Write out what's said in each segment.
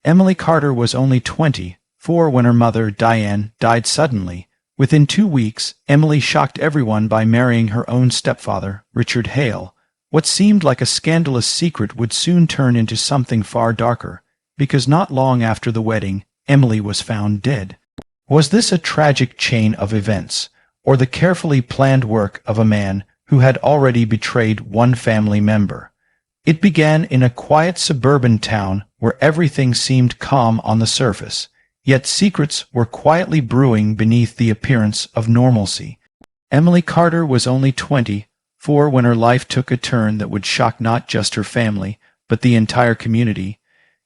Emily Carter was only 24 when her mother, Diane, died suddenly. Within 2 weeks, Emily shocked everyone by marrying her own stepfather, Richard Hale. What seemed like a scandalous secret would soon turn into something far darker, because not long after the wedding, Emily was found dead. Was this a tragic chain of events, or the carefully planned work of a man who had already betrayed one family member? It began in a quiet suburban town where everything seemed calm on the surface, yet secrets were quietly brewing beneath the appearance of normalcy. Emily Carter was only 24 when her life took a turn that would shock not just her family, but the entire community.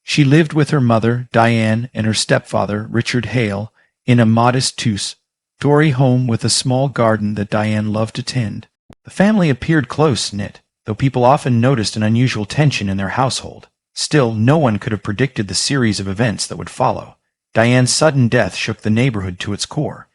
She lived with her mother, Diane, and her stepfather, Richard Hale, in a modest two-story home with a small garden that Diane loved to tend. The family appeared close-knit, though people often noticed an unusual tension in their household. Still, no one could have predicted the series of events that would follow. Diane's sudden death shook the neighborhood to its core.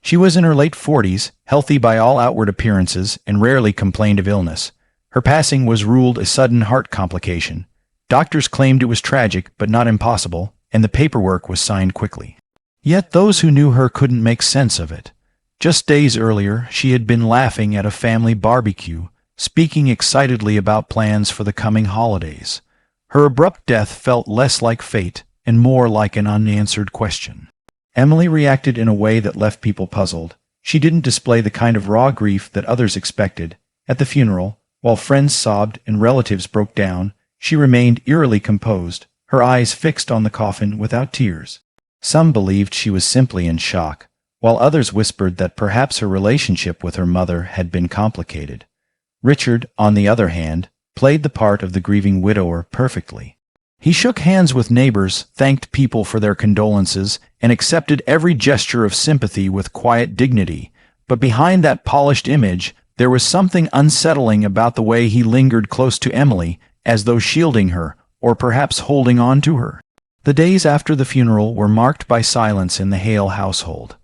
She was in her late 40s, healthy by all outward appearances, and rarely complained of illness. Her passing was ruled a sudden heart complication. Doctors claimed it was tragic, but not impossible, and the paperwork was signed quickly. Yet those who knew her couldn't make sense of it. Just days earlier, she had been laughing at a family barbecue, speaking excitedly about plans for the coming holidays. Her abrupt death felt less like fate and more like an unanswered question. Emily reacted in a way that left people puzzled. She didn't display the kind of raw grief that others expected. At the funeral, while friends sobbed and relatives broke down, she remained eerily composed, her eyes fixed on the coffin without tears. Some believed she was simply in shock, while others whispered that perhaps her relationship with her mother had been complicated. Richard, on the other hand, played the part of the grieving widower perfectly. He shook hands with neighbors, thanked people for their condolences, and accepted every gesture of sympathy with quiet dignity. But behind that polished image, there was something unsettling about the way he lingered close to Emily, as though shielding her, or perhaps holding on to her. The days after the funeral were marked by silence in the Hale household.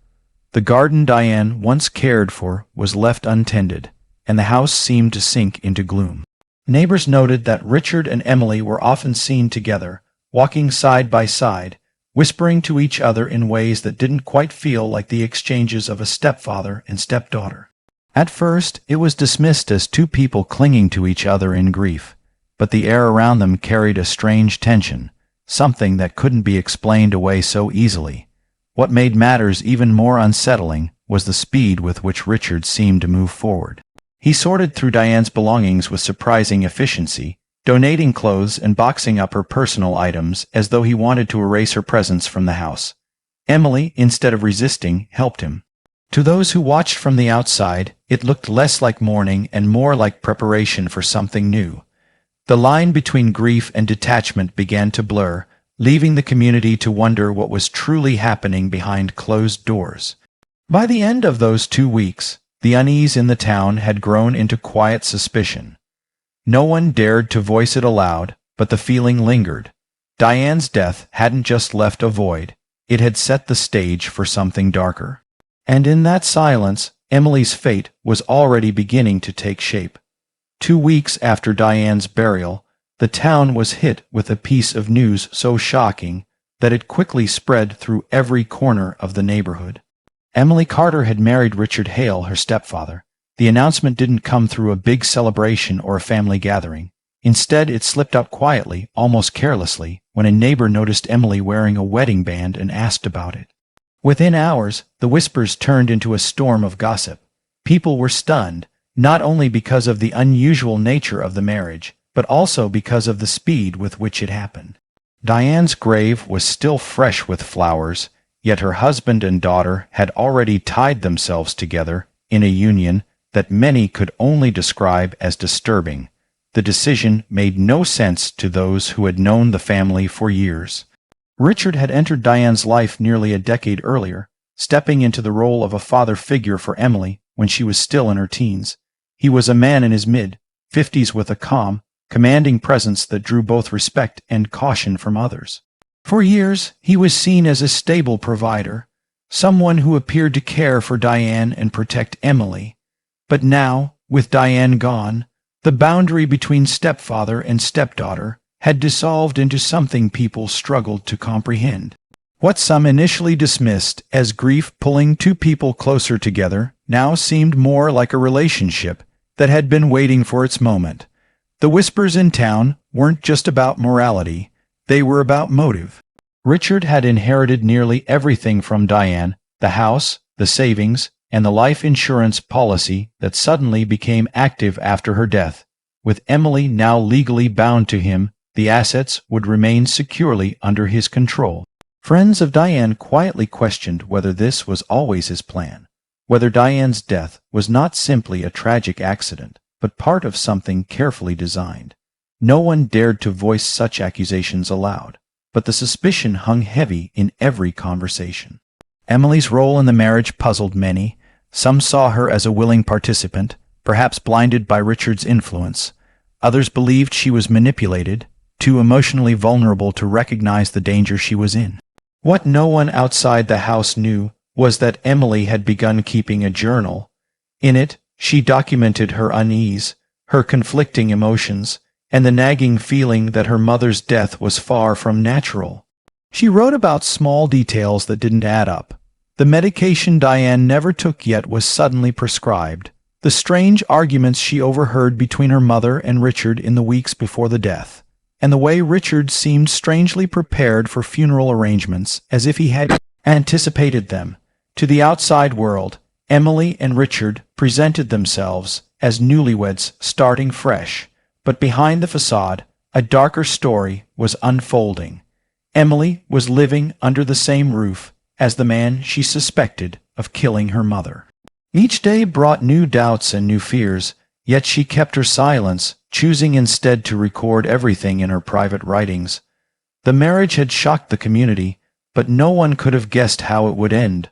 The garden Diane once cared for was left untended, and the house seemed to sink into gloom. Neighbors noted that Richard and Emily were often seen together, walking side by side, whispering to each other in ways that didn't quite feel like the exchanges of a stepfather and stepdaughter. At first, it was dismissed as two people clinging to each other in grief, but the air around them carried a strange tension, something that couldn't be explained away so easily. What made matters even more unsettling was the speed with which Richard seemed to move forward. He sorted through Diane's belongings with surprising efficiency, donating clothes and boxing up her personal items as though he wanted to erase her presence from the house. Emily, instead of resisting, helped him. To those who watched from the outside, it looked less like mourning and more like preparation for something new. The line between grief and detachment began to blur, leaving the community to wonder what was truly happening behind closed doors. By the end of those 2 weeks, the unease in the town had grown into quiet suspicion. No one dared to voice it aloud, but the feeling lingered. Diane's death hadn't just left a void, it had set the stage for something darker. And in that silence, Emily's fate was already beginning to take shape. 2 weeks after Diane's burial, the town was hit with a piece of news so shocking that it quickly spread through every corner of the neighborhood. Emily Carter had married Richard Hale, her stepfather. The announcement didn't come through a big celebration or a family gathering. Instead, it slipped up quietly, almost carelessly, when a neighbor noticed Emily wearing a wedding band and asked about it. Within hours, the whispers turned into a storm of gossip. People were stunned, not only because of the unusual nature of the marriage, but also because of the speed with which it happened. Diane's grave was still fresh with flowers, yet her husband and daughter had already tied themselves together in a union that many could only describe as disturbing. The decision made no sense to those who had known the family for years. Richard had entered Diane's life nearly a decade earlier, stepping into the role of a father figure for Emily when she was still in her teens. He was a man in his mid-50s with a calm, commanding presence that drew both respect and caution from others. For years, he was seen as a stable provider, someone who appeared to care for Diane and protect Emily. But now, with Diane gone, the boundary between stepfather and stepdaughter had dissolved into something people struggled to comprehend. What some initially dismissed as grief pulling two people closer together now seemed more like a relationship that had been waiting for its moment. The whispers in town weren't just about morality, they were about motive. Richard had inherited nearly everything from Diane, the house, the savings, and the life insurance policy that suddenly became active after her death. With Emily now legally bound to him, the assets would remain securely under his control. Friends of Diane quietly questioned whether this was always his plan, whether Diane's death was not simply a tragic accident, but part of something carefully designed. No one dared to voice such accusations aloud, but the suspicion hung heavy in every conversation. Emily's role in the marriage puzzled many. Some saw her as a willing participant, perhaps blinded by Richard's influence. Others believed she was manipulated, too emotionally vulnerable to recognize the danger she was in. What no one outside the house knew was that Emily had begun keeping a journal. In it, she documented her unease, her conflicting emotions, and the nagging feeling that her mother's death was far from natural. She wrote about small details that didn't add up. The medication Diane never took yet was suddenly prescribed. The strange arguments she overheard between her mother and Richard in the weeks before the death, and the way Richard seemed strangely prepared for funeral arrangements as if he had anticipated them. To the outside world, Emily and Richard presented themselves as newlyweds starting fresh, but behind the facade, a darker story was unfolding. Emily was living under the same roof as the man she suspected of killing her mother. Each day brought new doubts and new fears, yet she kept her silence, choosing instead to record everything in her private writings. The marriage had shocked the community, but no one could have guessed how it would end,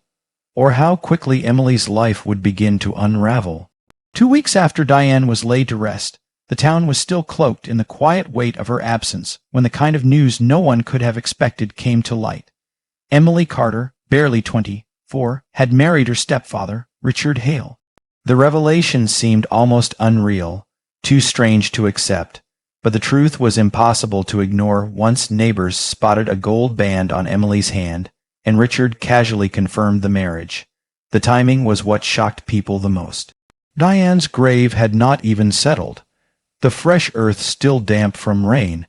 or how quickly Emily's life would begin to unravel. 2 weeks after Diane was laid to rest, the town was still cloaked in the quiet weight of her absence when the kind of news no one could have expected came to light. Emily Carter, barely 24, had married her stepfather, Richard Hale. The revelation seemed almost unreal, too strange to accept, but the truth was impossible to ignore once neighbors spotted a gold band on Emily's hand, and Richard casually confirmed the marriage. The timing was what shocked people the most. Diane's grave had not even settled, the fresh earth still damp from rain,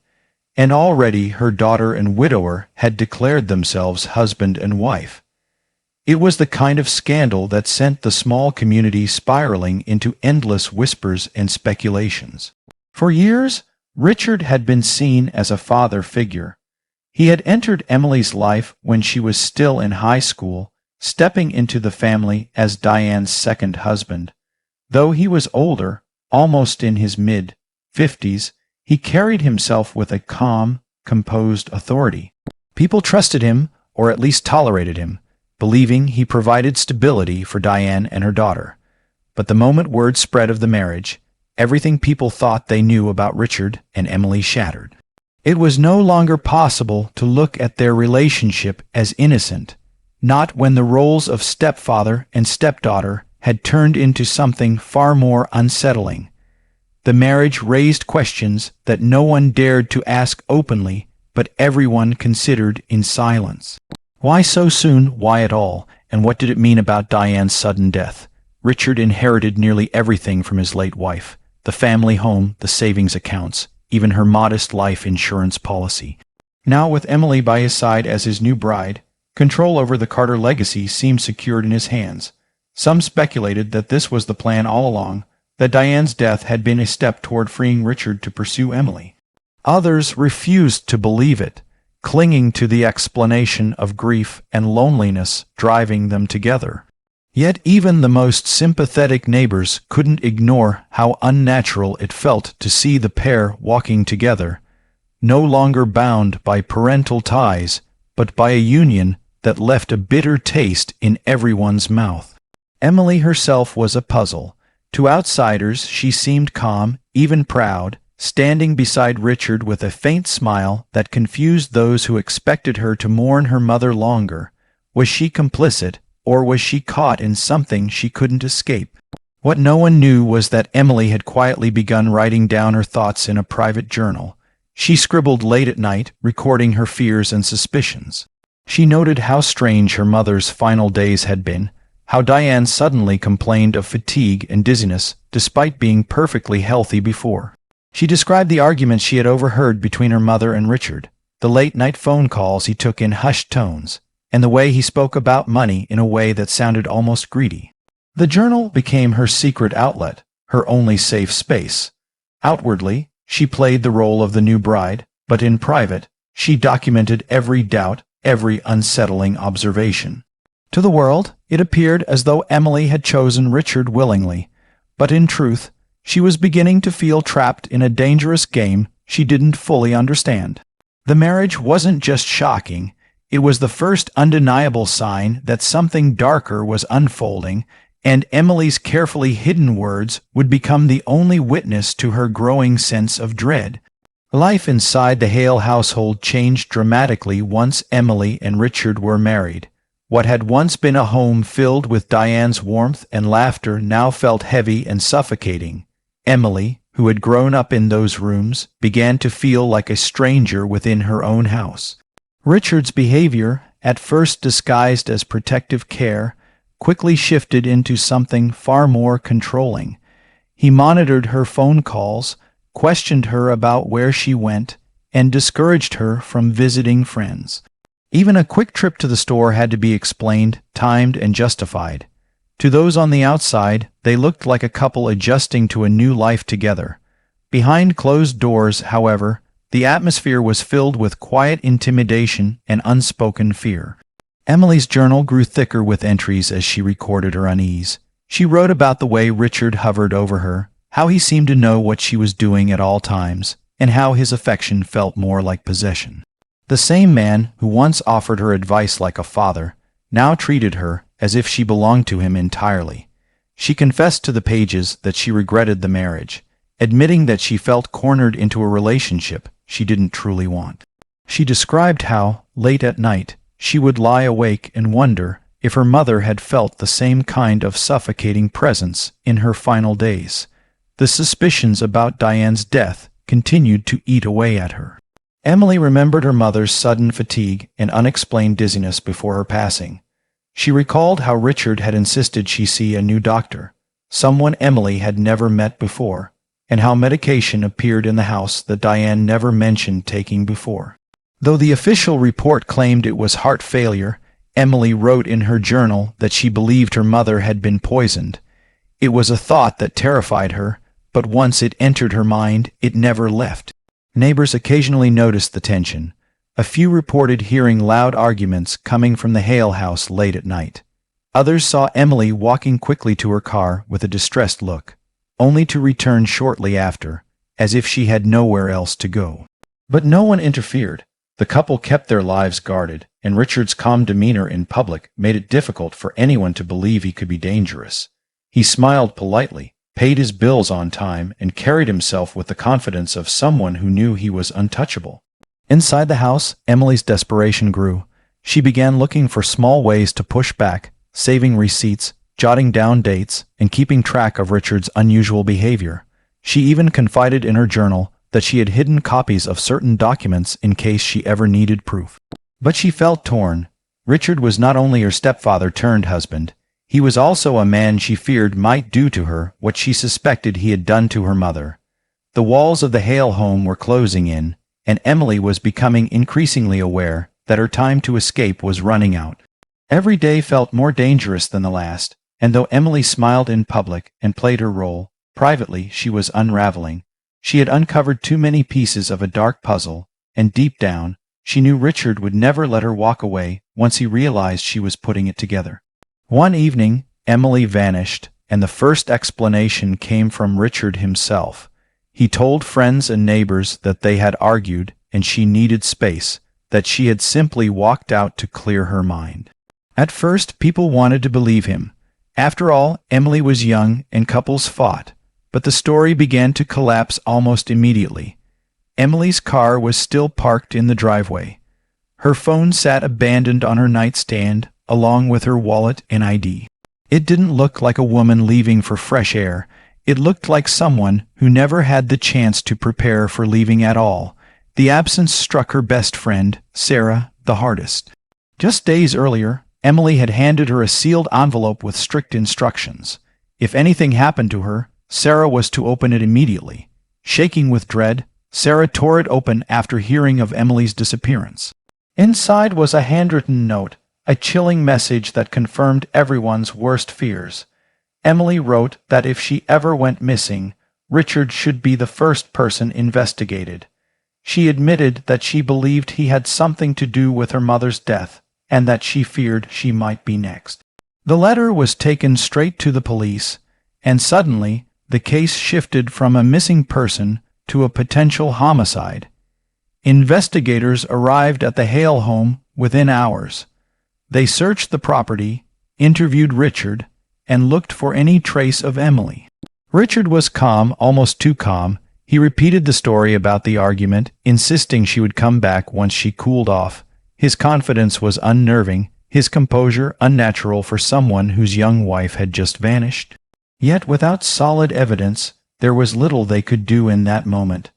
and already her daughter and widower had declared themselves husband and wife. It was the kind of scandal that sent the small community spiraling into endless whispers and speculations. For years, Richard had been seen as a father figure. He had entered Emily's life when she was still in high school, stepping into the family as Diane's second husband. Though he was older, almost in his mid-50s, he carried himself with a calm, composed authority. People trusted him, or at least tolerated him, believing he provided stability for Diane and her daughter. But the moment word spread of the marriage, everything people thought they knew about Richard and Emily shattered. It was no longer possible to look at their relationship as innocent, not when the roles of stepfather and stepdaughter had turned into something far more unsettling. The marriage raised questions that no one dared to ask openly, but everyone considered in silence. Why so soon? Why at all? And what did it mean about Diane's sudden death? Richard inherited nearly everything from his late wife: the family home, the savings accounts, even her modest life insurance policy. Now, with Emily by his side as his new bride, control over the Carter legacy seemed secured in his hands. Some speculated that this was the plan all along, that Diane's death had been a step toward freeing Richard to pursue Emily. Others refused to believe it, clinging to the explanation of grief and loneliness driving them together. Yet even the most sympathetic neighbors couldn't ignore how unnatural it felt to see the pair walking together, no longer bound by parental ties, but by a union that left a bitter taste in everyone's mouth. Emily herself was a puzzle. To outsiders, she seemed calm, even proud, standing beside Richard with a faint smile that confused those who expected her to mourn her mother longer. Was she complicit, or was she caught in something she couldn't escape? What no one knew was that Emily had quietly begun writing down her thoughts in a private journal. She scribbled late at night, recording her fears and suspicions. She noted how strange her mother's final days had been, how Diane suddenly complained of fatigue and dizziness despite being perfectly healthy before. She described the arguments she had overheard between her mother and Richard, the late-night phone calls he took in hushed tones, and the way he spoke about money in a way that sounded almost greedy. The journal became her secret outlet, her only safe space. Outwardly, she played the role of the new bride, but in private, she documented every doubt, every unsettling observation. To the world, it appeared as though Emily had chosen Richard willingly, but in truth, she was beginning to feel trapped in a dangerous game she didn't fully understand. The marriage wasn't just shocking, it was the first undeniable sign that something darker was unfolding, and Emily's carefully hidden words would become the only witness to her growing sense of dread. Life inside the Hale household changed dramatically once Emily and Richard were married. What had once been a home filled with Diane's warmth and laughter now felt heavy and suffocating. Emily, who had grown up in those rooms, began to feel like a stranger within her own house. Richard's behavior, at first disguised as protective care, quickly shifted into something far more controlling. He monitored her phone calls, questioned her about where she went, and discouraged her from visiting friends. Even a quick trip to the store had to be explained, timed, and justified. To those on the outside, they looked like a couple adjusting to a new life together. Behind closed doors, however, the atmosphere was filled with quiet intimidation and unspoken fear. Emily's journal grew thicker with entries as she recorded her unease. She wrote about the way Richard hovered over her, how he seemed to know what she was doing at all times, and how his affection felt more like possession. The same man who once offered her advice like a father now treated her as if she belonged to him entirely. She confessed to the pages that she regretted the marriage, admitting that she felt cornered into a relationship she didn't truly want. She described how, late at night, she would lie awake and wonder if her mother had felt the same kind of suffocating presence in her final days. The suspicions about Diane's death continued to eat away at her. Emily remembered her mother's sudden fatigue and unexplained dizziness before her passing. She recalled how Richard had insisted she see a new doctor, someone Emily had never met before, and how medication appeared in the house that Diane never mentioned taking before. Though the official report claimed it was heart failure, Emily wrote in her journal that she believed her mother had been poisoned. It was a thought that terrified her, but once it entered her mind, it never left. Neighbors occasionally noticed the tension. A few reported hearing loud arguments coming from the Hale house late at night. Others saw Emily walking quickly to her car with a distressed look, only to return shortly after, as if she had nowhere else to go. But no one interfered. The couple kept their lives guarded, and Richard's calm demeanor in public made it difficult for anyone to believe he could be dangerous. He smiled politely, paid his bills on time, and carried himself with the confidence of someone who knew he was untouchable. Inside the house, Emily's desperation grew. She began looking for small ways to push back, saving receipts, jotting down dates, and keeping track of Richard's unusual behavior. She even confided in her journal that she had hidden copies of certain documents in case she ever needed proof. But she felt torn. Richard was not only her stepfather turned husband, he was also a man she feared might do to her what she suspected he had done to her mother. The walls of the Hale home were closing in, and Emily was becoming increasingly aware that her time to escape was running out. Every day felt more dangerous than the last, and though Emily smiled in public and played her role, privately she was unraveling. She had uncovered too many pieces of a dark puzzle, and deep down, she knew Richard would never let her walk away once he realized she was putting it together. One evening, Emily vanished, and the first explanation came from Richard himself. He told friends and neighbors that they had argued and she needed space, that she had simply walked out to clear her mind. At first, people wanted to believe him. After all, Emily was young and couples fought, but the story began to collapse almost immediately. Emily's car was still parked in the driveway. Her phone sat abandoned on her nightstand, along with her wallet and ID. It didn't look like a woman leaving for fresh air. It looked like someone who never had the chance to prepare for leaving at all, The absence struck her best friend, Sarah, the hardest. Just days earlier, Emily had handed her a sealed envelope with strict instructions. If anything happened to her, Sarah was to open it immediately. Shaking with dread, Sarah tore it open after hearing of Emily's disappearance. Inside was a handwritten note, a chilling message that confirmed everyone's worst fears. Emily wrote that if she ever went missing, Richard should be the first person investigated. She admitted that she believed he had something to do with her mother's death, and that she feared she might be next. The letter was taken straight to the police, and suddenly the case shifted from a missing person to a potential homicide. Investigators arrived at the Hale home within hours. They searched the property, interviewed Richard, and looked for any trace of Emily. Richard was calm, almost too calm. He repeated the story about the argument, insisting she would come back once she cooled off. His confidence was unnerving, his composure unnatural for someone whose young wife had just vanished. Yet without solid evidence, there was little they could do in that moment.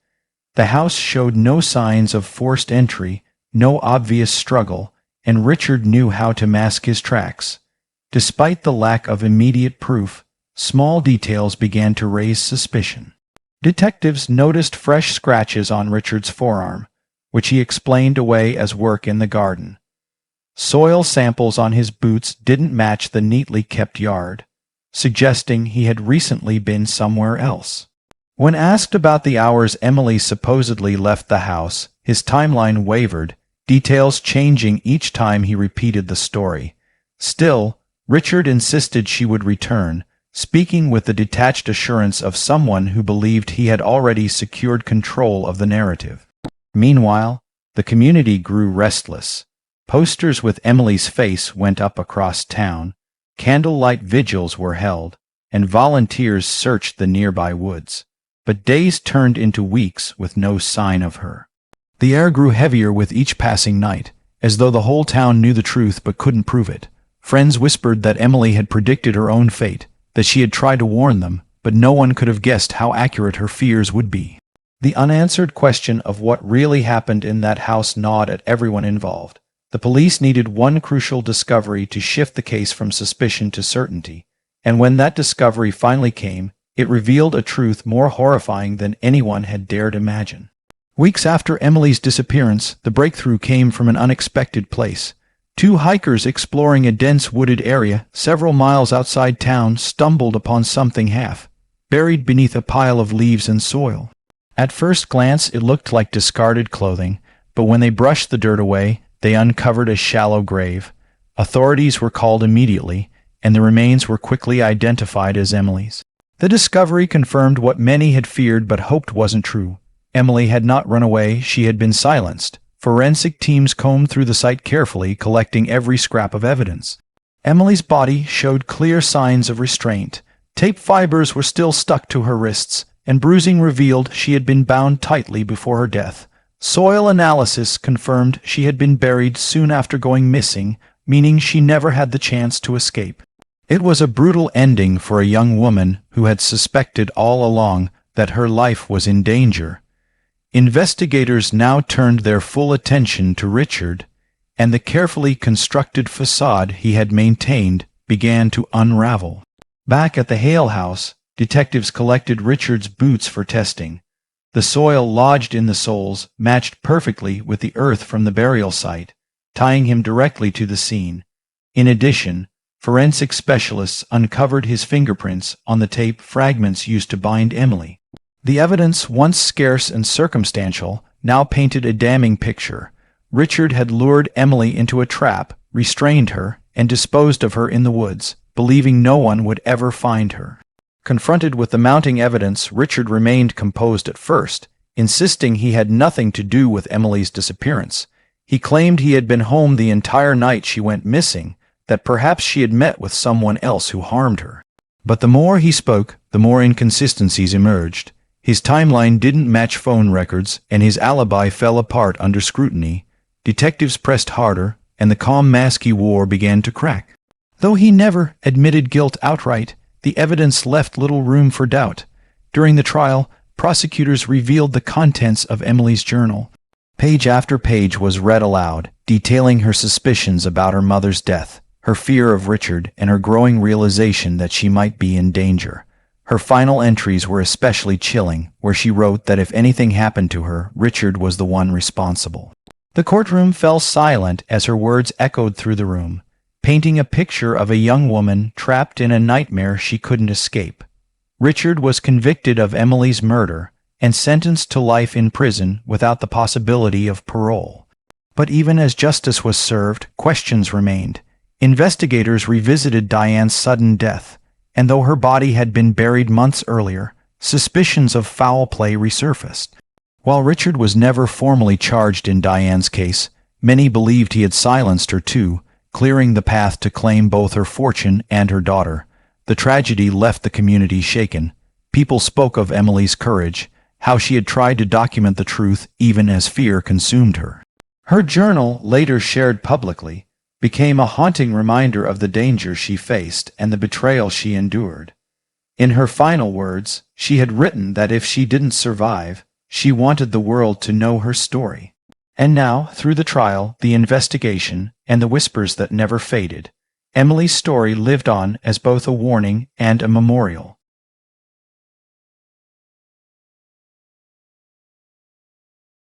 The house showed no signs of forced entry, no obvious struggle, and Richard knew how to mask his tracks. Despite the lack of immediate proof, small details began to raise suspicion. Detectives noticed fresh scratches on Richard's forearm, which he explained away as work in the garden. Soil samples on his boots didn't match the neatly kept yard, suggesting he had recently been somewhere else. When asked about the hours Emily supposedly left the house, his timeline wavered, details changing each time he repeated the story. Still, Richard insisted she would return, speaking with the detached assurance of someone who believed he had already secured control of the narrative. Meanwhile, the community grew restless. Posters with Emily's face went up across town, candlelight vigils were held, and volunteers searched the nearby woods. But days turned into weeks with no sign of her. The air grew heavier with each passing night, as though the whole town knew the truth but couldn't prove it. Friends whispered that Emily had predicted her own fate, that she had tried to warn them, but no one could have guessed how accurate her fears would be. The unanswered question of what really happened in that house gnawed at everyone involved. The police needed one crucial discovery to shift the case from suspicion to certainty, and when that discovery finally came, it revealed a truth more horrifying than anyone had dared imagine. Weeks after Emily's disappearance, the breakthrough came from an unexpected place. Two hikers exploring a dense wooded area several miles outside town stumbled upon something half buried beneath a pile of leaves and soil. At first glance, it looked like discarded clothing, but when they brushed the dirt away, they uncovered a shallow grave. Authorities were called immediately, and the remains were quickly identified as Emily's. The discovery confirmed what many had feared but hoped wasn't true. Emily had not run away, she had been silenced. Forensic teams combed through the site carefully, collecting every scrap of evidence. Emily's body showed clear signs of restraint. Tape fibers were still stuck to her wrists, and bruising revealed she had been bound tightly before her death. Soil analysis confirmed she had been buried soon after going missing, meaning she never had the chance to escape. It was a brutal ending for a young woman who had suspected all along that her life was in danger. Investigators now turned their full attention to Richard, and the carefully constructed facade he had maintained began to unravel. Back at the Hale house, detectives collected Richard's boots for testing. The soil lodged in the soles matched perfectly with the earth from the burial site, tying him directly to the scene. In addition, forensic specialists uncovered his fingerprints on the tape fragments used to bind Emily. The evidence, once scarce and circumstantial, now painted a damning picture. Richard had lured Emily into a trap, restrained her, and disposed of her in the woods, believing no one would ever find her. Confronted with the mounting evidence, Richard remained composed at first, insisting he had nothing to do with Emily's disappearance. He claimed he had been home the entire night she went missing, that perhaps she had met with someone else who harmed her. But the more he spoke, the more inconsistencies emerged. His timeline didn't match phone records, and his alibi fell apart under scrutiny. Detectives pressed harder, and the calm mask he wore began to crack. Though he never admitted guilt outright, the evidence left little room for doubt. During the trial, prosecutors revealed the contents of Emily's journal. Page after page was read aloud, detailing her suspicions about her mother's death, her fear of Richard, and her growing realization that she might be in danger. Her final entries were especially chilling, where she wrote that if anything happened to her, Richard was the one responsible. The courtroom fell silent as her words echoed through the room, painting a picture of a young woman trapped in a nightmare she couldn't escape. Richard was convicted of Emily's murder and sentenced to life in prison without the possibility of parole. But even as justice was served, questions remained. Investigators revisited Diane's sudden death, and though her body had been buried months earlier, suspicions of foul play resurfaced. While Richard was never formally charged in Diane's case, many believed he had silenced her too, clearing the path to claim both her fortune and her daughter. The tragedy left the community shaken. People spoke of Emily's courage, how she had tried to document the truth even as fear consumed her. Her journal, later shared publicly, became a haunting reminder of the danger she faced and the betrayal she endured. In her final words, she had written that if she didn't survive, she wanted the world to know her story. And now, through the trial, the investigation, and the whispers that never faded, Emily's story lived on as both a warning and a memorial.